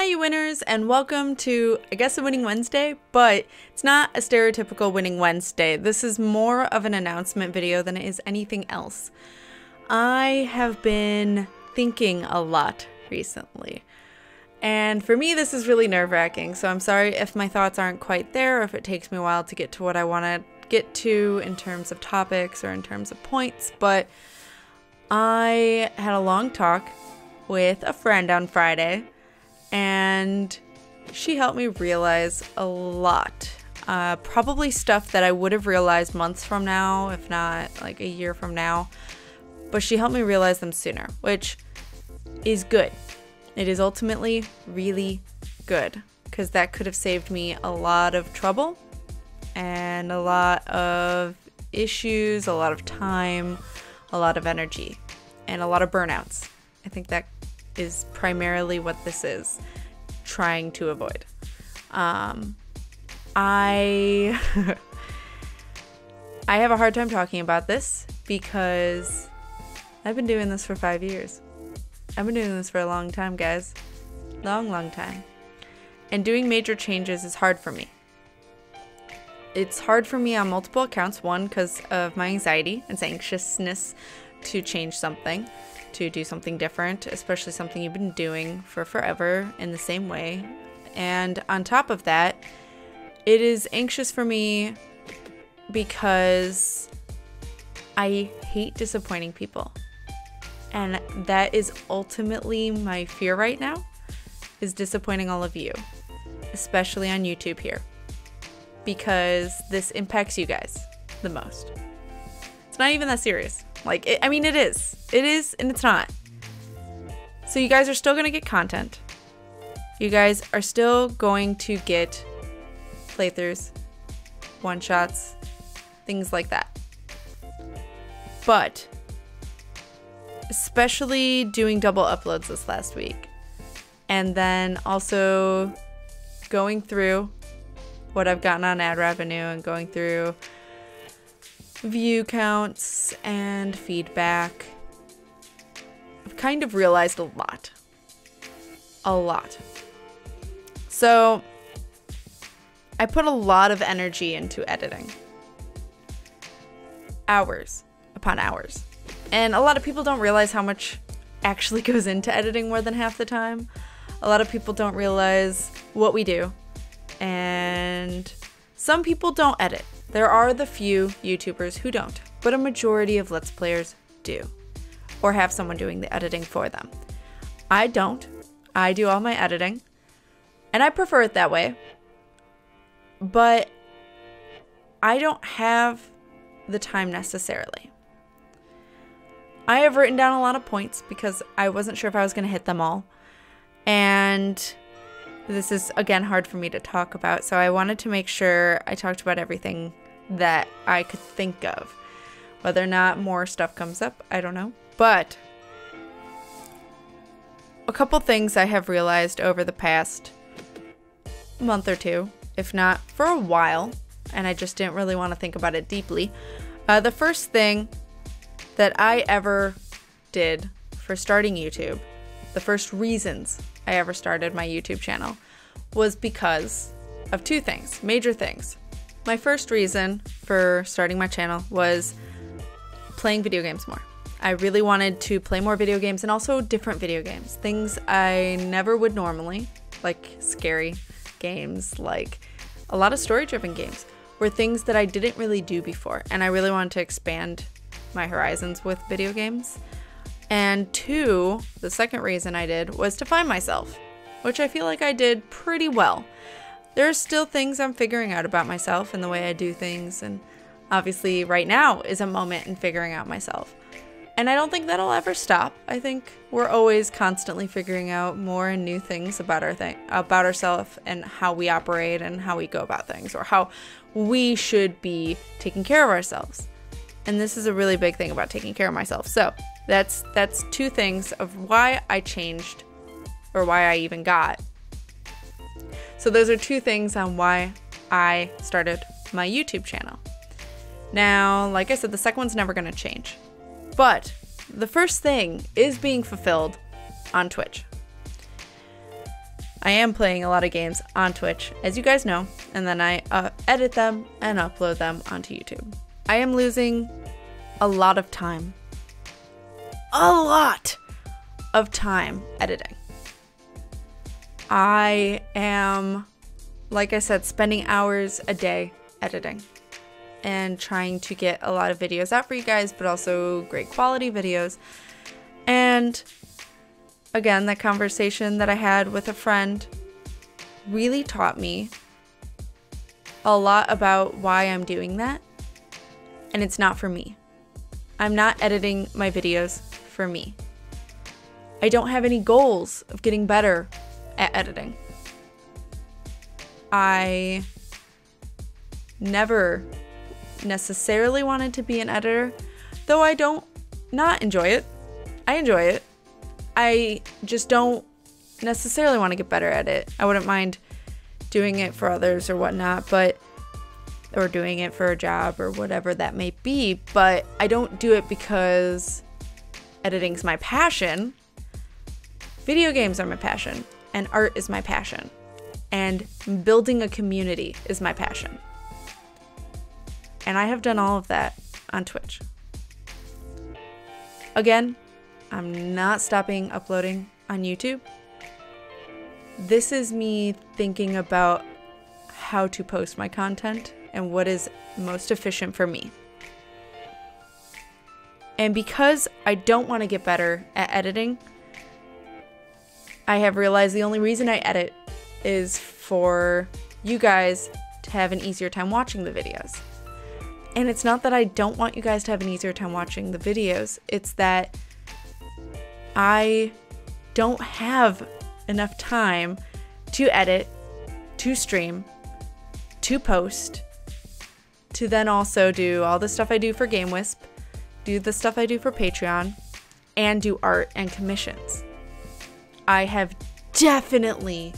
Hi, you winners, and welcome to, I guess, a Winning Wednesday, but it's not a stereotypical Winning Wednesday. This is more of an announcement video than it is anything else. I have been thinking a lot recently, and for me, this is really nerve-wracking, so I'm sorry if my thoughts aren't quite there, or if it takes me a while to get to what I want to get to in terms of topics or in terms of points, but I had a long talk with a friend on Friday, and she helped me realize a lot. Probably stuff that I would have realized months from now, if not like a year from now. But she helped me realize them sooner, which is good. It is ultimately really good, because that could have saved me a lot of trouble and a lot of issues, a lot of time, a lot of energy, and a lot of burnouts. I think that is primarily what this is trying to avoid. I have a hard time talking about this because I've been doing this for 5 years. I've been doing this for a long time, guys. Long time. And doing major changes is hard for me. It's hard for me on multiple accounts. One, because of my anxiety and anxiousness to change something, to do something different, especially something you've been doing for forever in the same way. And on top of that, it is anxious for me because I hate disappointing people. And that is ultimately my fear right now, is disappointing all of you, especially on YouTube here, because this impacts you guys the most. It's not even that serious. Like, I mean, it is. It is, and it's not. So you guys are still going to get content. You guys are still going to get playthroughs, one-shots, things like that. But, especially doing double uploads this last week, and then also going through what I've gotten on ad revenue and going through view counts and feedback, I've kind of realized a lot. So I put a lot of energy into editing. Hours upon hours. And a lot of people don't realize how much actually goes into editing more than half the time. A lot of people don't realize what we do. And some people don't edit. There are the few YouTubers who don't, but a majority of Let's Players do, or have someone doing the editing for them. I don't. I do all my editing, and I prefer it that way, but I don't have the time necessarily. I have written down a lot of points because I wasn't sure if I was going to hit them all, and this is, again, hard for me to talk about, so I wanted to make sure I talked about everything that I could think of. Whether or not more stuff comes up, I don't know. But a couple things I have realized over the past month or two, if not for a while, and I just didn't really want to think about it deeply. The first thing that I ever did for starting YouTube, the first reasons I ever started my YouTube channel, was because of two things, major things. My first reason for starting my channel was playing video games more. I really wanted to play more video games, and also different video games. Things I never would normally, like scary games, like a lot of story-driven games, were things that I didn't really do before, and I really wanted to expand my horizons with video games. And two, the second reason I did was to find myself, which I feel like I did pretty well. There are still things I'm figuring out about myself and the way I do things, and obviously right now is a moment in figuring out myself. And I don't think that'll ever stop. I think we're always constantly figuring out more and new things about ourselves and how we operate and how we go about things, or how we should be taking care of ourselves. And this is a really big thing about taking care of myself. So that's two things of why I changed, or why I even got. So those are two things on why I started my YouTube channel. Now, like I said, the second one's never going to change. But the first thing is being fulfilled on Twitch. I am playing a lot of games on Twitch, as you guys know, and then I edit them and upload them onto YouTube. I am losing a lot of time. A lot of time editing. I am, like I said, spending hours a day editing and trying to get a lot of videos out for you guys, but also great quality videos. And again, that conversation that I had with a friend really taught me a lot about why I'm doing that. And it's not for me. I'm not editing my videos for me. I don't have any goals of getting better at editing. I never necessarily wanted to be an editor, though I don't not enjoy it. I enjoy it. I just don't necessarily want to get better at it. I wouldn't mind doing it for others or whatnot, or doing it for a job or whatever that may be, but I don't do it because editing's my passion. Video games are my passion, and art is my passion, and building a community is my passion. And I have done all of that on Twitch. Again, I'm not stopping uploading on YouTube. This is me thinking about how to post my content and what is most efficient for me. And because I don't want to get better at editing, I have realized the only reason I edit is for you guys to have an easier time watching the videos. And it's not that I don't want you guys to have an easier time watching the videos, it's that I don't have enough time to edit, to stream, to post, to then also do all the stuff I do for GameWisp, do the stuff I do for Patreon, and do art and commissions. I have definitely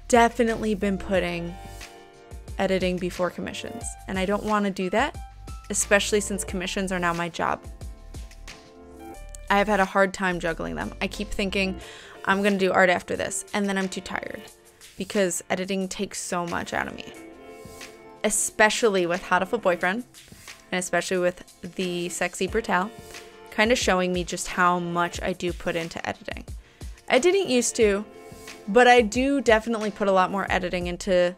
been putting editing before commissions, and I don't want to do that, especially since commissions are now my job. I have had a hard time juggling them. I keep thinking I'm going to do art after this, and then I'm too tired because editing takes so much out of me, especially with How to Flip Boyfriend, and especially with the Sexy Brutal, kind of showing me just how much I do put into editing. I didn't used to, but I do definitely put a lot more editing into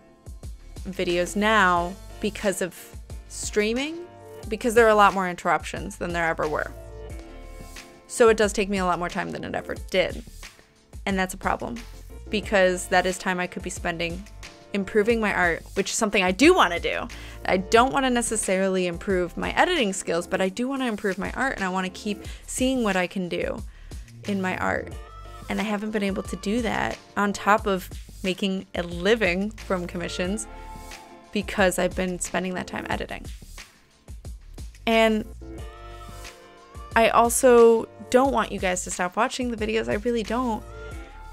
videos now because of streaming, because there are a lot more interruptions than there ever were. So it does take me a lot more time than it ever did. And that's a problem, because that is time I could be spending improving my art, which is something I do want to do. I don't want to necessarily improve my editing skills, but I do want to improve my art, and I want to keep seeing what I can do in my art. And I haven't been able to do that on top of making a living from commissions because I've been spending that time editing. And I also don't want you guys to stop watching the videos. I really don't.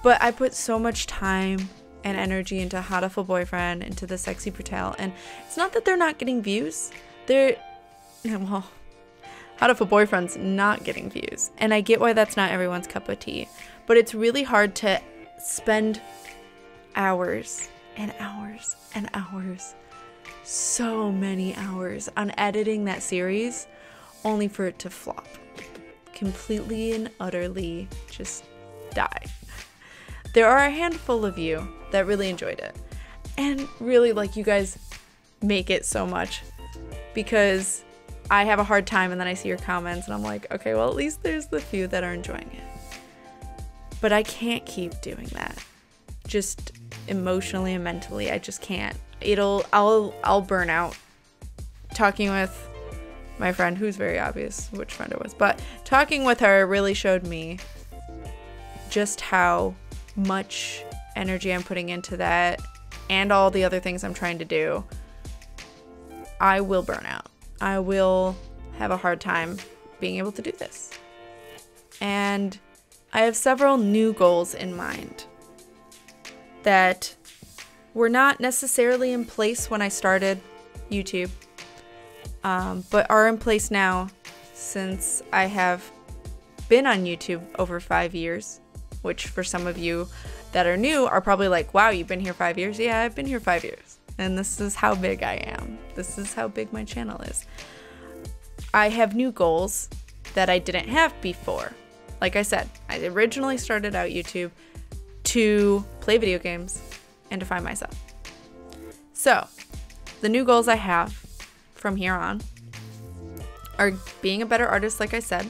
But I put so much time and energy into How to Flip Boyfriend, into the Sexy Brutal, and it's not that they're not getting views. Well, How to Flip Boyfriend's not getting views, and I get why that's not everyone's cup of tea, but it's really hard to spend hours and hours and hours, so many hours, on editing that series only for it to flop. Completely and utterly just die. There are a handful of you that really enjoyed it. And really, like, you guys make it so much, because I have a hard time and then I see your comments and I'm like, okay, well, at least there's the few that are enjoying it. But I can't keep doing that. Just emotionally and mentally, I just can't. I'll burn out. Talking with my friend, who's very obvious which friend it was, but talking with her really showed me just how much energy I'm putting into that and all the other things I'm trying to do. I will burn out. I will have a hard time being able to do this. And I have several new goals in mind that were not necessarily in place when I started YouTube, but are in place now since I have been on YouTube over 5 years, which for some of you that are new are probably like, wow, you've been here 5 years? Yeah, I've been here 5 years. And this is how big I am. This is how big my channel is. I have new goals that I didn't have before. Like I said, I originally started out YouTube to play video games and to find myself. So, the new goals I have from here on are being a better artist, like I said.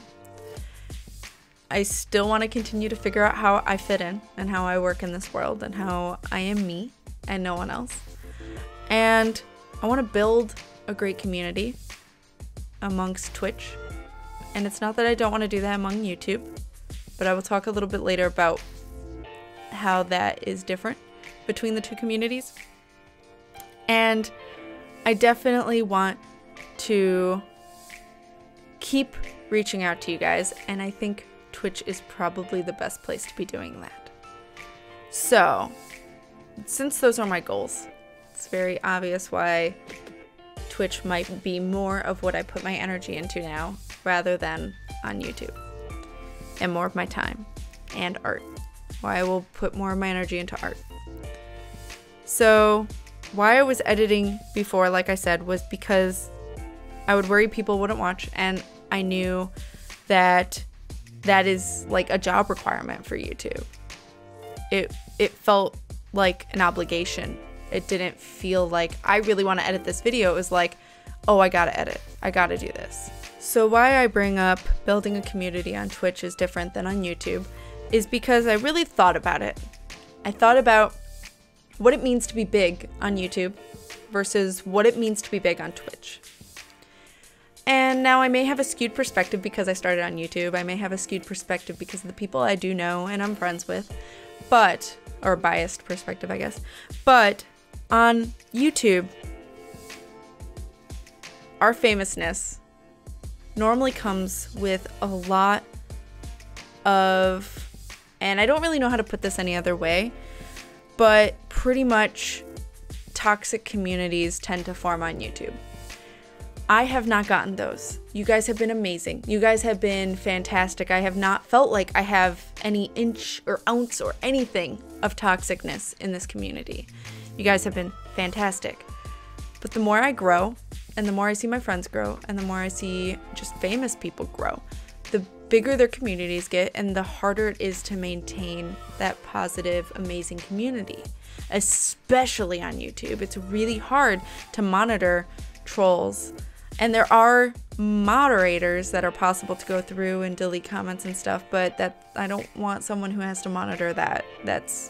I still want to continue to figure out how I fit in and how I work in this world and how I am me and no one else. And I want to build a great community amongst Twitch. And it's not that I don't want to do that among YouTube, but I will talk a little bit later about how that is different between the two communities. And I definitely want to keep reaching out to you guys, and I think Twitch is probably the best place to be doing that. So, since those are my goals, it's very obvious why Twitch might be more of what I put my energy into now rather than on YouTube, and more of my time and art. Why I will put more of my energy into art. So, why I was editing before, like I said, was because I would worry people wouldn't watch, and I knew that that is like a job requirement for YouTube. It felt like an obligation. It didn't feel like I really want to edit this video. It was like, oh, I gotta edit. I gotta do this. So why I bring up building a community on Twitch is different than on YouTube is because I really thought about it. I thought about what it means to be big on YouTube versus what it means to be big on Twitch. And now I may have a skewed perspective because I started on YouTube. I may have a skewed perspective because of the people I do know and I'm friends with, but, or biased perspective, I guess. But on YouTube, our famousness normally comes with a lot of, and I don't really know how to put this any other way, but pretty much toxic communities tend to form on YouTube. I have not gotten those. You guys have been amazing. You guys have been fantastic. I have not felt like I have any inch or ounce or anything of toxicness in this community. You guys have been fantastic. But the more I grow, and the more I see my friends grow, and the more I see just famous people grow, the bigger their communities get, and the harder it is to maintain that positive, amazing community. Especially on YouTube. It's really hard to monitor trolls. And there are moderators that are possible to go through and delete comments and stuff, but that I don't want someone who has to monitor that. That's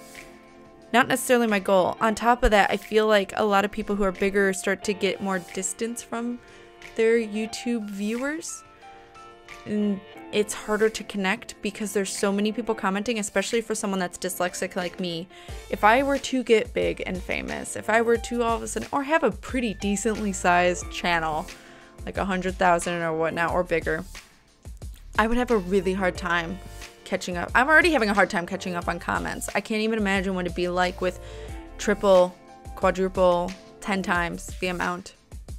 not necessarily my goal. On top of that, I feel like a lot of people who are bigger start to get more distance from their YouTube viewers. And it's harder to connect because there's so many people commenting, especially for someone that's dyslexic like me. If I were to get big and famous, if I were to all of a sudden, or have a pretty decently sized channel, like 100,000 or whatnot, or bigger, I would have a really hard time catching up. I'm already having a hard time catching up on comments. I can't even imagine what it'd be like with triple, quadruple, 10 times the amount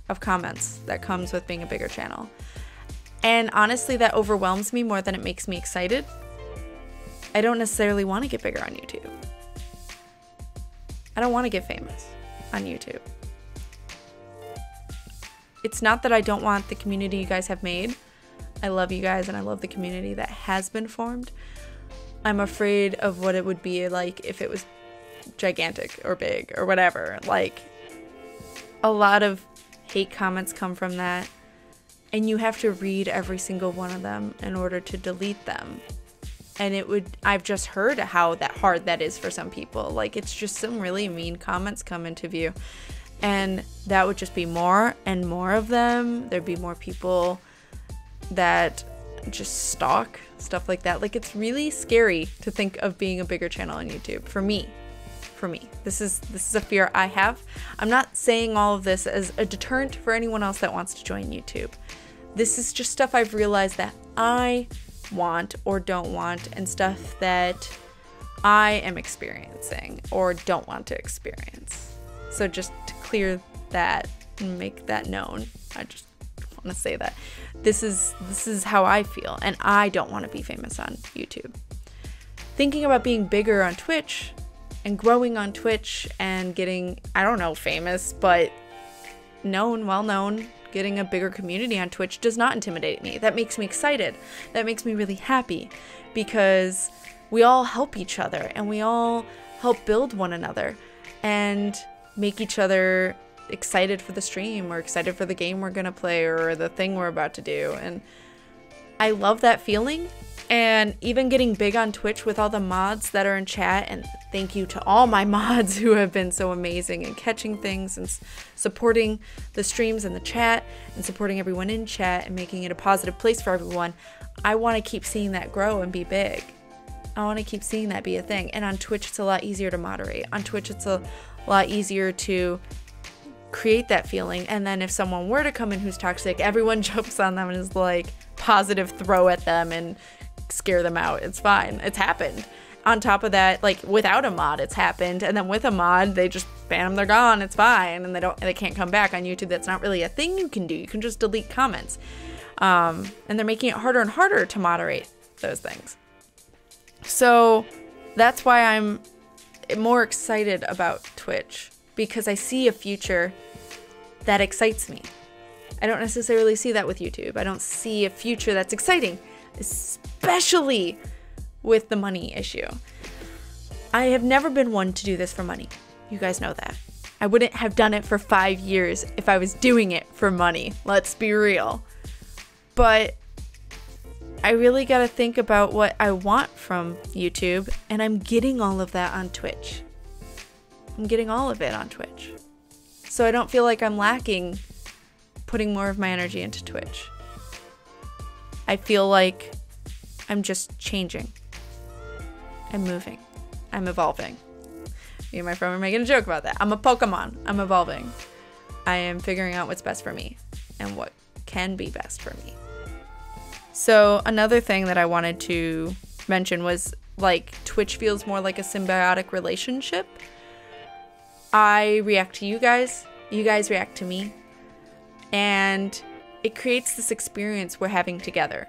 of comments that comes with being a bigger channel. And honestly, that overwhelms me more than it makes me excited. I don't necessarily want to get bigger on YouTube. I don't want to get famous on YouTube. It's not that I don't want the community you guys have made. I love you guys and I love the community that has been formed. I'm afraid of what it would be like if it was gigantic or big or whatever. Like, a lot of hate comments come from that. And you have to read every single one of them in order to delete them. And I've just heard how hard that is for some people. Like, it's just some really mean comments come into view. And that would just be more and more of them. There'd be more people that just stalk, stuff like that. Like, it's really scary to think of being a bigger channel on YouTube. For me. This is a fear I have. I'm not saying all of this as a deterrent for anyone else that wants to join YouTube. This is just stuff I've realized that I want or don't want, and stuff that I am experiencing or don't want to experience. So just to clear that and make that known, I just want to say that this is how I feel, and I don't want to be famous on YouTube. Thinking about being bigger on Twitch, And growing on Twitch and getting, I don't know, famous, but known, well known, getting a bigger community on Twitch does not intimidate me. That makes me excited. That makes me really happy because we all help each other and we all help build one another and make each other excited for the stream or excited for the game we're gonna play or the thing we're about to do. And I love that feeling. And even getting big on Twitch with all the mods that are in chat, and thank you to all my mods who have been so amazing in catching things and supporting the streams and the chat and supporting everyone in chat and making it a positive place for everyone. I want to keep seeing that grow and be big. I want to keep seeing that be a thing. And on Twitch, it's a lot easier to moderate. On Twitch, it's a lot easier to create that feeling. And then if someone were to come in who's toxic, everyone jumps on them and is like positive throw at them and scare them out. It's fine. It's happened. On top of that, like without a mod, it's happened. And then with a mod, they just ban them, they're gone. It's fine. And they can't come back on YouTube. That's not really a thing you can do. You can just delete comments. And they're making it harder and harder to moderate those things. So that's why I'm more excited about Twitch, because I see a future that excites me. I don't necessarily see that with YouTube. I don't see a future that's exciting, especially with the money issue. I have never been one to do this for money. You guys know that. I wouldn't have done it for 5 years if I was doing it for money. Let's be real. But I really got to think about what I want from YouTube, and I'm getting all of that on Twitch. I'm getting all of it on Twitch. So I don't feel like I'm lacking putting more of my energy into Twitch. I feel like I'm just changing. I'm moving. I'm evolving. Me and my friend were making a joke about that. I'm a Pokemon. I'm evolving. I am figuring out what's best for me and what can be best for me. So another thing that I wanted to mention was, like, Twitch feels more like a symbiotic relationship. I react to you guys react to me, and it creates this experience we're having together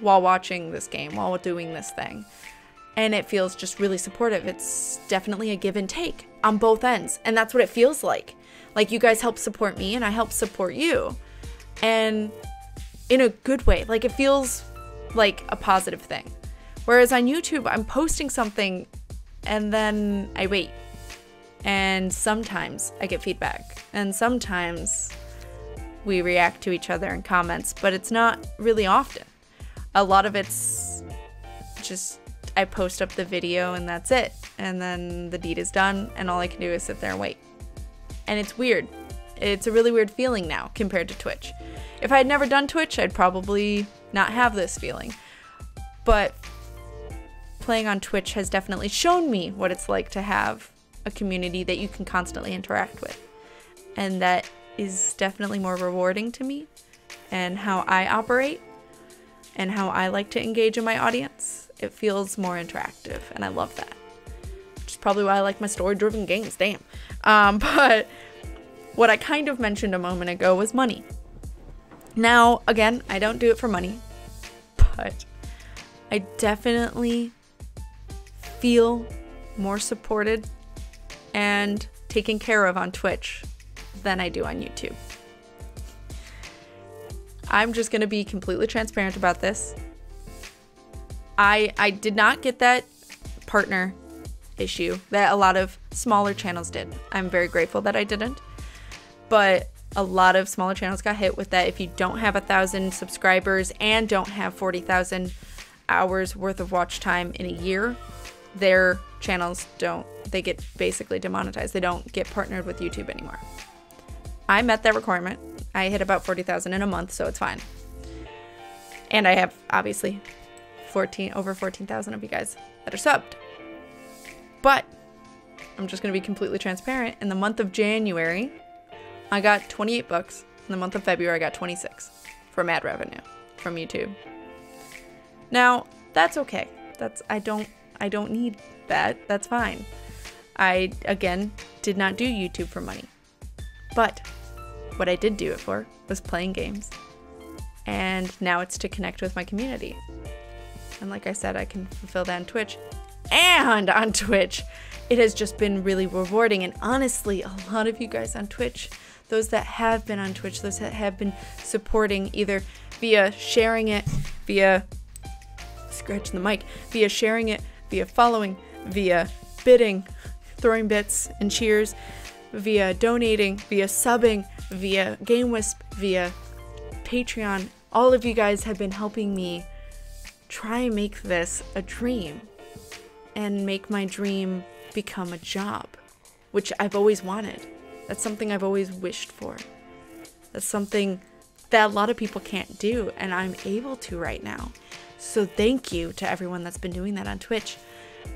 while watching this game, while doing this thing. And it feels just really supportive. It's definitely a give and take on both ends. And that's what it feels like. Like, you guys help support me and I help support you. And in a good way. Like, it feels like a positive thing. Whereas on YouTube, I'm posting something and then I wait. And sometimes I get feedback. And sometimes we react to each other in comments, but it's not really often. A lot of it's just I post up the video and that's it. And then the deed is done and all I can do is sit there and wait. And it's weird. It's a really weird feeling now compared to Twitch. If I had never done Twitch, I'd probably not have this feeling. But playing on Twitch has definitely shown me what it's like to have a community that you can constantly interact with. And that is definitely more rewarding to me and how I operate and how I like to engage in my audience. It feels more interactive and I love that. Which is probably why I like my story-driven games, damn. But what I kind of mentioned a moment ago was money. Now, again, I don't do it for money, but I definitely feel more supported and taken care of on Twitch than I do on YouTube. I'm just going to be completely transparent about this. I did not get that partner issue that a lot of smaller channels did. I'm very grateful that I didn't. But a lot of smaller channels got hit with that. If you don't have 1,000 subscribers and don't have 40,000 hours worth of watch time in a year, their channels they get basically demonetized. They don't get partnered with YouTube anymore. I met that requirement. I hit about 40,000 in a month, so it's fine. And I have obviously over 14,000 of you guys that are subbed. But I'm just going to be completely transparent. In the month of January, I got 28 bucks. In the month of February, I got 26 from ad revenue from YouTube. Now, that's okay. I don't need that. That's fine. I, again, did not do YouTube for money. But what I did do it for was playing games. And now it's to connect with my community. And like I said, I can fulfill that on Twitch. and on Twitch. It has just been really rewarding. And honestly, a lot of you guys on Twitch, those that have been on Twitch, those that have been supporting either via sharing it, via scratching the mic, via sharing it, via following, via bidding, throwing bits and cheers, via donating, via subbing, via GameWisp, via Patreon. All of you guys have been helping me try and make this a dream and make my dream become a job, which I've always wanted. That's something I've always wished for. That's something that a lot of people can't do, and I'm able to right now. So thank you to everyone that's been doing that on Twitch.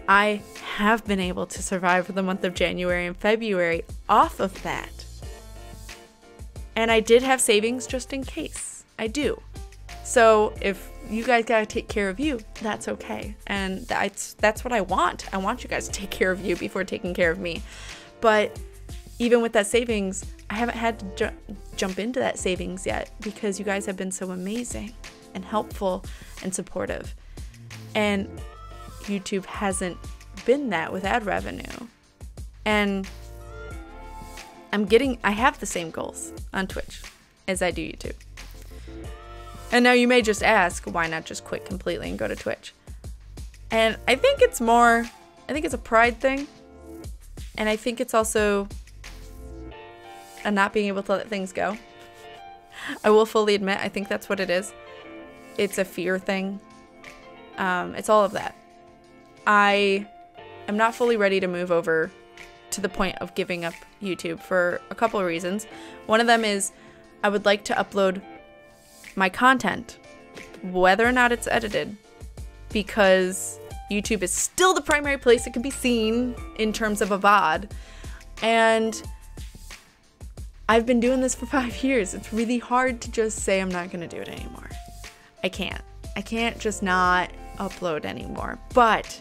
I have been able to survive for the month of January and February off of that. And I did have savings just in case. I do. So if you guys gotta take care of you, that's okay. And that's what I want. I want you guys to take care of you before taking care of me. But even with that savings, I haven't had to jump into that savings yet because you guys have been so amazing and helpful and supportive. And YouTube hasn't been that with ad revenue. And I have the same goals on Twitch as I do YouTube. And now you may just ask, why not just quit completely and go to Twitch? And I think it's a pride thing. And I think it's also a not being able to let things go. I will fully admit, I think that's what it is. It's a fear thing. It's all of that. I am not fully ready to move over to the point of giving up YouTube for a couple of reasons. One of them is I would like to upload my content, whether or not it's edited, because YouTube is still the primary place it can be seen in terms of a VOD. And I've been doing this for 5 years. It's really hard to just say I'm not going to do it anymore. I can't just not upload anymore. But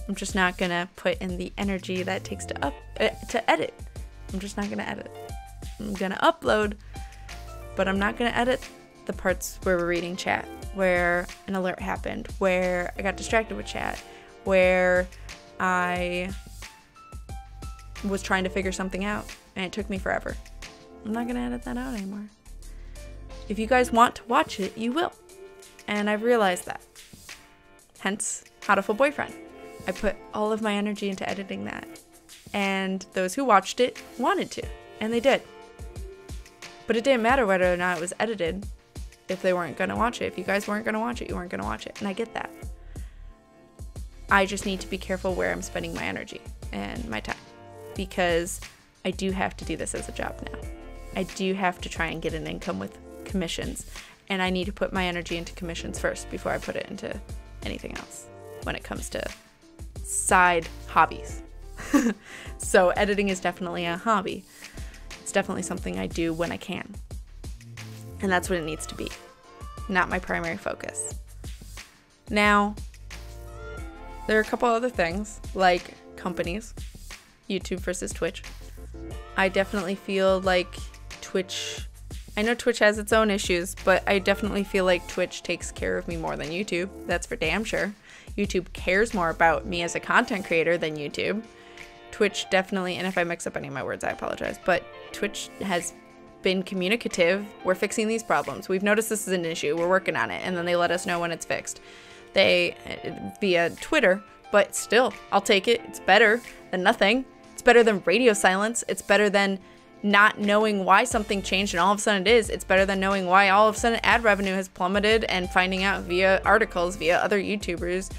I'm just not going to put in the energy that it takes to edit. I'm just not going to edit. I'm going to upload, but I'm not going to edit the parts where we're reading chat, where an alert happened, where I got distracted with chat, where I was trying to figure something out and it took me forever. I'm not going to edit that out anymore. If you guys want to watch it, you will. And I've realized that. Hence, How to Full Boyfriend. I put all of my energy into editing that. And those who watched it wanted to. And they did. But it didn't matter whether or not it was edited if they weren't going to watch it. If you guys weren't going to watch it, you weren't going to watch it. And I get that. I just need to be careful where I'm spending my energy and my time. Because I do have to do this as a job now. I do have to try and get an income with commissions. And I need to put my energy into commissions first before I put it into anything else when it comes to side hobbies. So editing is definitely a hobby. It's definitely something I do when I can. And that's what it needs to be. Not my primary focus. Now, there are a couple other things, like companies. YouTube versus Twitch. I definitely feel like Twitch... I know Twitch has its own issues, but I definitely feel like Twitch takes care of me more than YouTube. That's for damn sure. YouTube cares more about me as a content creator than YouTube. Twitch definitely, and if I mix up any of my words, I apologize, but Twitch has been communicative. We're fixing these problems. We've noticed this is an issue. We're working on it, and then they let us know when it's fixed. Via Twitter, but still, I'll take it. It's better than nothing. It's better than radio silence. It's better than not knowing why something changed and all of a sudden it is. It's better than knowing why all of a sudden ad revenue has plummeted and finding out via articles, via other YouTubers,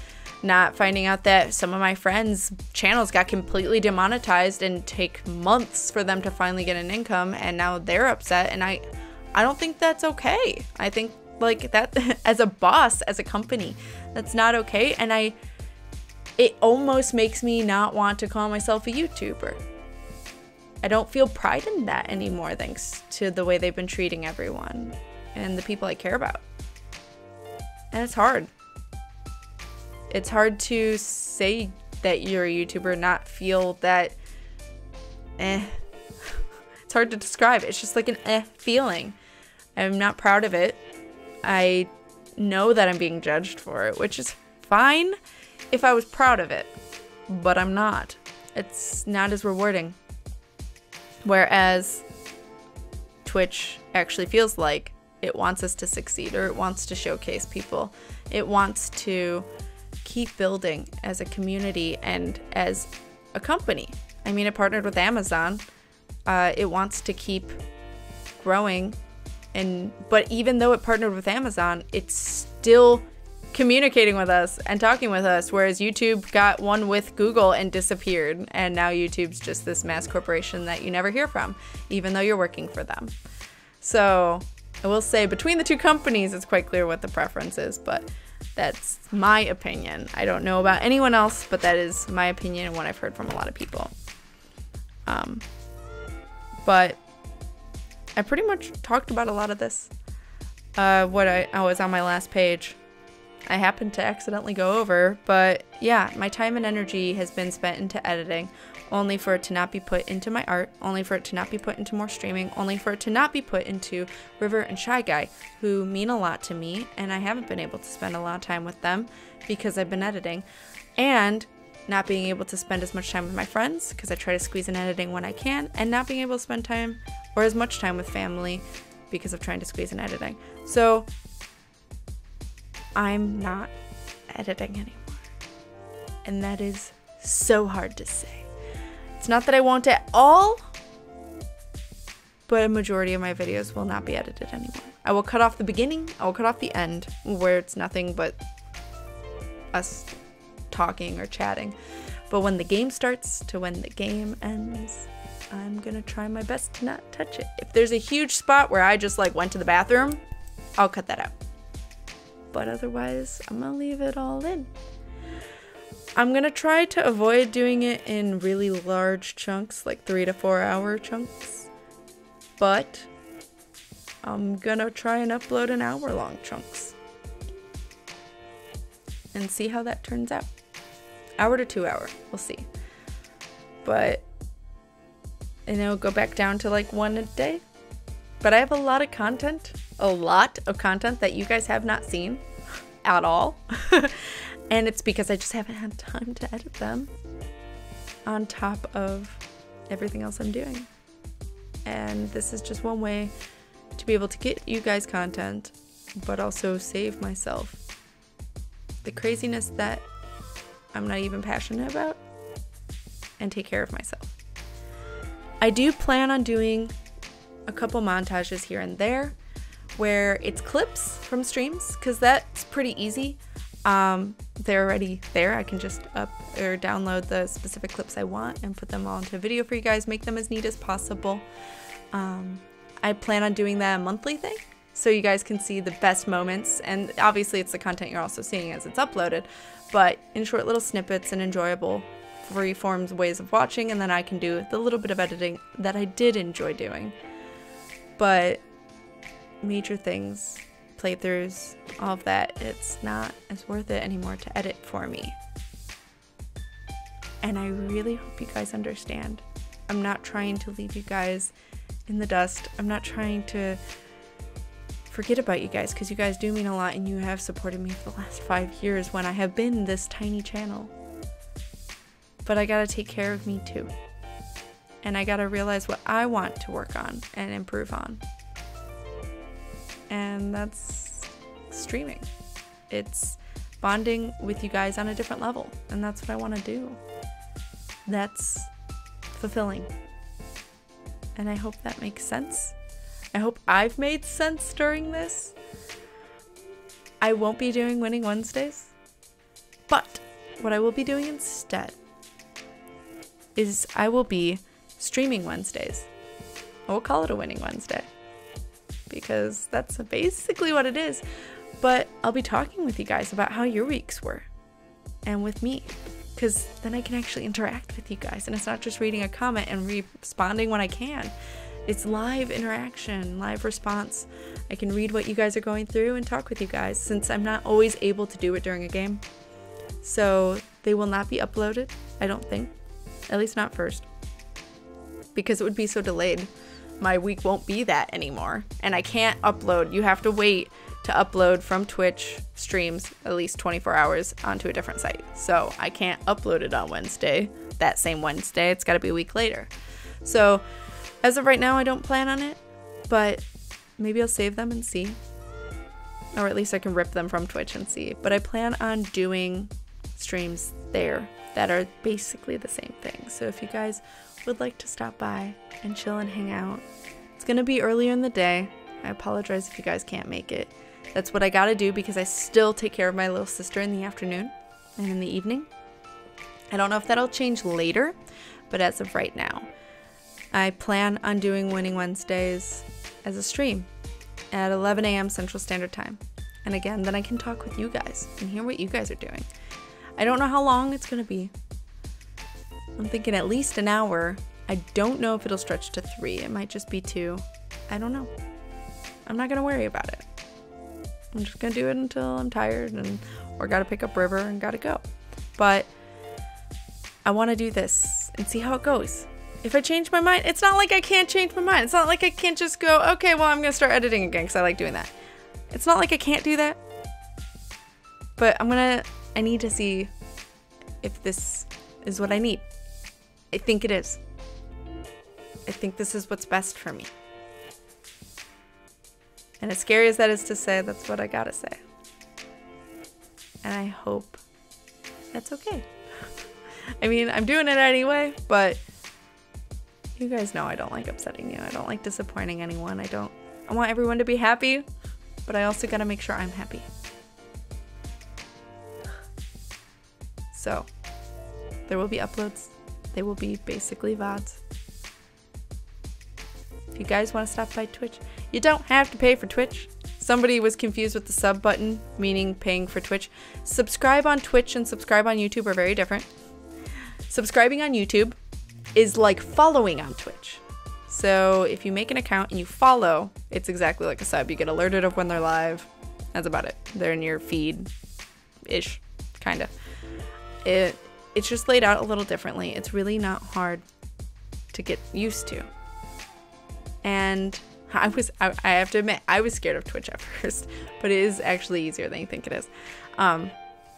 not finding out that some of my friends' channels got completely demonetized and take months for them to finally get an income, and now they're upset. And I don't think that's okay. I think like that as a boss, as a company, that's not okay. And it almost makes me not want to call myself a YouTuber. I don't feel pride in that anymore thanks to the way they've been treating everyone and the people I care about. And it's hard. It's hard to say that you're a YouTuber, not feel that It's hard to describe. It's just like an feeling. I'm not proud of it. I know that I'm being judged for it, which is fine if I was proud of it. but I'm not. It's not as rewarding. Whereas Twitch actually feels like it wants us to succeed, or it wants to showcase people. It wants to keep building as a community and as a company. I mean, it partnered with Amazon. It wants to keep growing, but even though it partnered with Amazon, it's still communicating with us and talking with us, whereas YouTube got one with Google and disappeared, and now YouTube's just this mass corporation that you never hear from, even though you're working for them. So I will say between the two companies, it's quite clear what the preference is, but that's my opinion. I don't know about anyone else, but that is my opinion and what I've heard from a lot of people. But I pretty much talked about a lot of this. What I was on my last page, I happened to accidentally go over, but yeah, my time and energy has been spent into editing, only for it to not be put into my art, only for it to not be put into more streaming, only for it to not be put into River and Shy Guy, who mean a lot to me, and I haven't been able to spend a lot of time with them because I've been editing, and not being able to spend as much time with my friends because I try to squeeze in editing when I can, and not being able to spend time or as much time with family because of trying to squeeze in editing. So I'm not editing anymore, and that is so hard to say. It's not that I won't at all, but a majority of my videos will not be edited anymore. I will cut off the beginning, I will cut off the end, where it's nothing but us talking or chatting. But when the game starts to when the game ends, I'm gonna try my best to not touch it. If there's a huge spot where I just like went to the bathroom, I'll cut that out. But otherwise, I'm gonna leave it all in. I'm gonna try to avoid doing it in really large chunks, like 3 to 4 hour chunks. But I'm gonna try and upload an hour-long chunks and see how that turns out. Hour to 2 hour, we'll see. But, and it'll go back down to like 1 a day. But I have a lot of content that you guys have not seen at all. And it's because I just haven't had time to edit them on top of everything else I'm doing. And this is just one way to be able to get you guys content, but also save myself the craziness that I'm not even passionate about, and take care of myself. I do plan on doing a couple montages here and there where it's clips from streams, because that's pretty easy. They're already there. I can just up or download the specific clips I want and put them all into a video for you guys, make them as neat as possible. I plan on doing that a monthly thing, so you guys can see the best moments, and obviously it's the content you're also seeing as it's uploaded, but in short little snippets and enjoyable free-form ways of watching, and then I can do the little bit of editing that I did enjoy doing. But major things, playthroughs, all of that, it's not as worth it anymore to edit for me. And I really hope you guys understand. I'm not trying to leave you guys in the dust. I'm not trying to forget about you guys, because you guys do mean a lot, and you have supported me for the last 5 years when I have been this tiny channel. But I gotta take care of me too. And I gotta realize what I want to work on and improve on. And that's streaming. It's bonding with you guys on a different level, and that's what I want to do. That's fulfilling. And I hope that makes sense. I hope I've made sense during this. I won't be doing Winning Wednesdays, but what I will be doing instead is I will be streaming Wednesdays. I will call it a Winning Wednesday, because that's basically what it is. But I'll be talking with you guys about how your weeks were, and with me, because then I can actually interact with you guys, and it's not just reading a comment and responding when I can. It's live interaction, live response. I can read what you guys are going through and talk with you guys, since I'm not always able to do it during a game. So they will not be uploaded, I don't think. At least not first, because it would be so delayed. my week won't be that anymore. And I can't upload. You have to wait to upload from Twitch streams at least 24 hours onto a different site. So I can't upload it on Wednesday, that same Wednesday. It's got to be a week later. So as of right now, I don't plan on it, but maybe I'll save them and see. Or at least I can rip them from Twitch and see. But I plan on doing streams there that are basically the same thing. So if you guys would like to stop by and chill and hang out, it's going to be earlier in the day. I apologize if you guys can't make it. That's what I got to do because I still take care of my little sister in the afternoon and in the evening. I don't know if that'll change later, but as of right now, I plan on doing Winning Wednesdays as a stream at 11 a.m. Central Standard Time. And again, then I can talk with you guys and hear what you guys are doing. I don't know how long it's going to be. I'm thinking at least an hour. I don't know if it'll stretch to 3. It might just be 2. I don't know. I'm not going to worry about it. I'm just going to do it until I'm tired or got to pick up River and got to go. But I want to do this and see how it goes. If I change my mind, it's not like I can't change my mind. It's not like I can't just go, okay, well, I'm going to start editing again because I like doing that. It's not like I can't do that. But I need to see if this is what I need. I think it is. I think this is what's best for me. And as scary as that is to say, that's what I gotta say. And I hope that's okay. I mean, I'm doing it anyway, but you guys know I don't like upsetting you. I don't like disappointing anyone. I want everyone to be happy, but I also gotta make sure I'm happy. So, there will be uploads. They will be basically VODs. If you guys want to stop by Twitch, you don't have to pay for Twitch. Somebody was confused with the sub button, meaning paying for Twitch. Subscribe on Twitch and subscribe on YouTube are very different. Subscribing on YouTube is like following on Twitch. So if you make an account and you follow, it's exactly like a sub. You get alerted of when they're live. That's about it. They're in your feed-ish, kind of. It's just laid out a little differently. It's really not hard to get used to. And I have to admit, I was scared of Twitch at first, but it is actually easier than you think it is.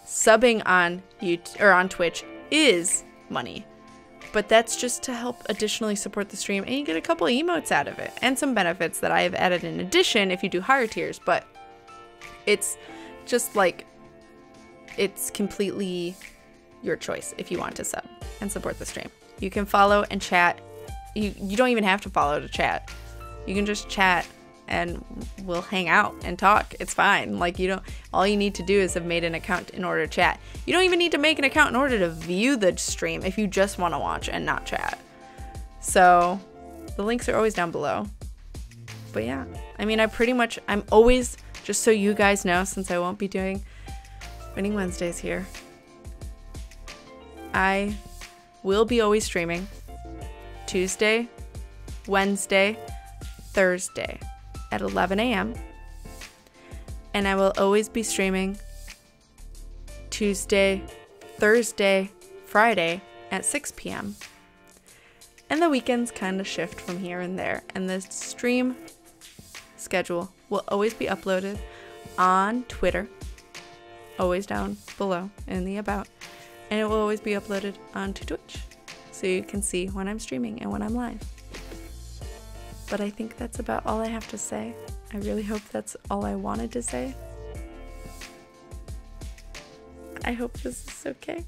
Subbing on YouTube or on Twitch is money, but that's just to help additionally support the stream, and you get a couple of emotes out of it and some benefits that I have added in addition if you do higher tiers. But it's just like, it's completely your choice if you want to sub and support the stream. You can follow and chat. You don't even have to follow to chat. You can just chat and we'll hang out and talk. It's fine. Like, all you need to do is have made an account in order to chat. You don't even need to make an account in order to view the stream if you just want to watch and not chat. So the links are always down below. But yeah, I mean, I'm always, just so you guys know, since I won't be doing Winning Wednesdays here, I will be always streaming Tuesday, Wednesday, Thursday at 11 a.m. And I will always be streaming Tuesday, Thursday, Friday at 6 p.m. And the weekends kind of shift from here and there. And the stream schedule will always be uploaded on Twitter, always down below in the about. And it will always be uploaded onto Twitch, so you can see when I'm streaming and when I'm live. But I think that's about all I have to say. I really hope that's all I wanted to say. I hope this is okay.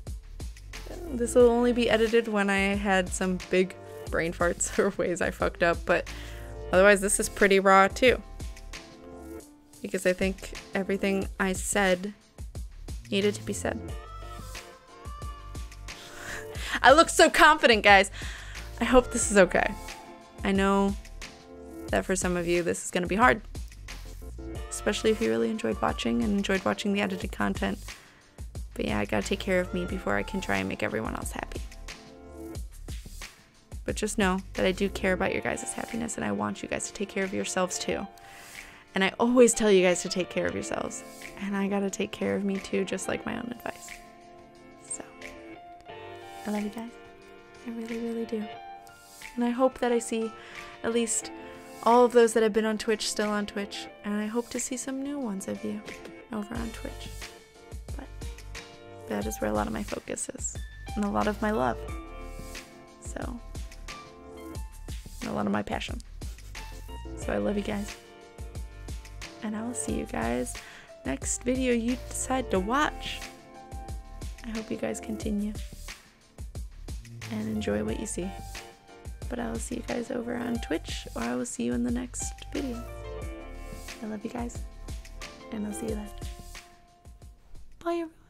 This will only be edited when I had some big brain farts or ways I fucked up, but otherwise this is pretty raw too. Because I think everything I said needed to be said. I look so confident, guys. I hope this is okay. I know that for some of you this is going to be hard, especially if you really enjoyed watching and enjoyed watching the edited content. But yeah, I gotta take care of me before I can try and make everyone else happy. But just know that I do care about your guys' happiness, and I want you guys to take care of yourselves too. And I always tell you guys to take care of yourselves, and I gotta take care of me too, just like my own advice. So I love you guys. I really, really do. And I hope that I see at least all of those that have been on Twitch still on Twitch. And I hope to see some new ones of you over on Twitch. But that is where a lot of my focus is. And a lot of my love. So, and a lot of my passion. So I love you guys. And I will see you guys next video you decide to watch. I hope you guys continue and enjoy what you see. But I will see you guys over on Twitch, or I will see you in the next video. I love you guys, and I'll see you then. Bye everyone.